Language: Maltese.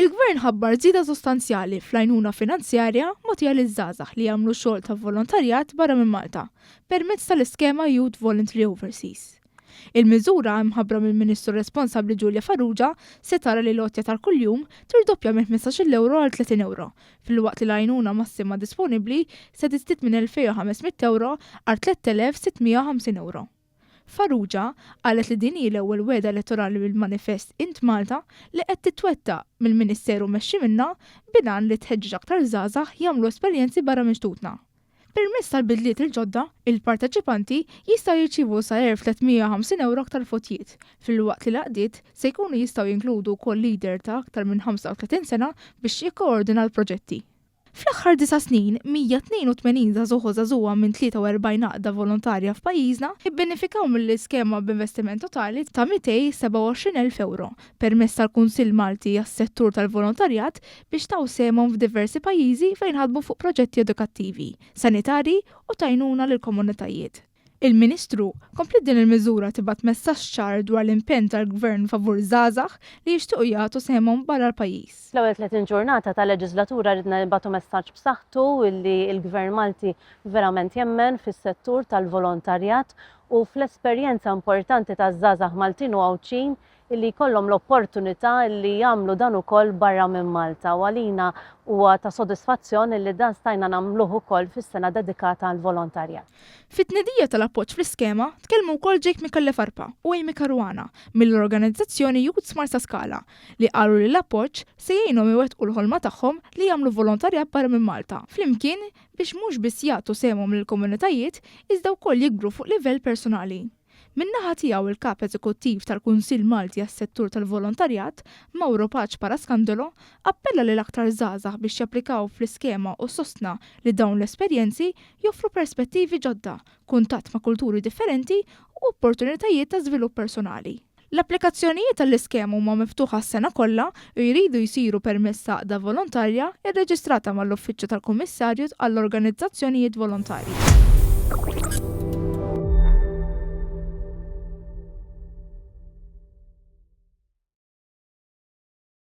Il-Gvern ħabbar żieda sostanzjali fl-għajnuna finanzjarja mogħtija liż-żgħażagħ li jagħmlu xogħol ta' volontarjat barra minn Malta permezz tal-iskema Youth Voluntary Overseas. Il-miżura mħabbra mill-Ministru responsabbli Giulia Farrugia se tara li l-għotja tal-kuljum tirdoppja minn 15 euro għal 30 euro, fil-waqt li l-għajnuna massima disponibbli se tiżdied minn 2500 euro għal 3650 euro. Farrugia qalet li din hi l-ewwel weda elettorali bil-manifest Int Malta li qed titwettaq mill-Ministeru mexxi minnha binan li tħeġġeġ aktar żgħażagħ jagħmlu esperjenzi barra minn xtutna. Permezz tal-bidliet il-ġodda, il-parteċipanti jistgħu jirċievu sa 350 euro aktar fotijiet, fil-waqt li l-għaqdiet se jkunu jistgħu jinkludu wkoll lider ta' aktar minn 35 sena biex jikkoordina l-proġetti. Fl-aħħar 9 snin, 182 żagħżugħ żagħżugħa minn 43 għaqda volontarja f'pajjiżna ibbenefikaw mill-iskema b'investiment totali ta' 227,000 euro permezz tal-Kunsill Malti għas-settur tal-volontarjat biex taw semhom f'diversi pajjiżi fejn ħadmu fuq proġetti edukattivi, sanitarji u tajnuna lil komunitajiet. Il-Ministru komplet din il-miżura tibgħat messaġġ ċar dwar l-impenn tal-Gvern favur żgħażagħ li jixtiequ jagħtu semhom barra l-pajjiż. L-ewwel 30 ġurnata tal-leġislatura ridna nibgħatu messaġġ b'saħħtu illi l-Gvern Malti verament jemmen fis-settur tal-volontarjat u fl-esperjenza importanti taż-żgħażagħ Maltin u Għawċin illi jkollhom l-opportunità li jagħmlu dan ukoll barra minn Malta u għalina huwa ta' sodisfazzjon illi dan stajna nagħmluh ukoll fis-sena dedikata għall volontarjat. Fit-tnedija tal-appoġġ fl-iskema tkellmu wkoll Jake Mikallef-Arpa u Amy Caruana mill-organizzazzjoni Youth Smart ta' Skala li qalu li l-appoġġ se jgħinhom iwettqu l-ħolma tagħhom li jagħmlu volontarjat barra minn Malta, flimkien biex mhux biss jagħtu semhom lill-komunitajiet iżda wkoll jikbru fuq livell personali. Min-naħa tiegħu il-kap eżekuttiv tal-Kunsill Malti għas-settur tal-volontarjat, Mauro Paċ Paraskandolo, appella lil aktar żgħażagħ biex japplikaw fl-iskema u sostna li dawn l-esperjenzi joffru perspettivi ġodda, kuntatt ma' kulturi differenti u opportunitajiet ta' żvilupp personali. L-applikazzjonijiet tal-iskema huma miftuħa s-sena kollha u jridu jsiru permezz ta' għaqda volontarja irreġistrata mal-Uffiċċju tal-Kummissarju għall-Organizzazzjonijiet Volontarji.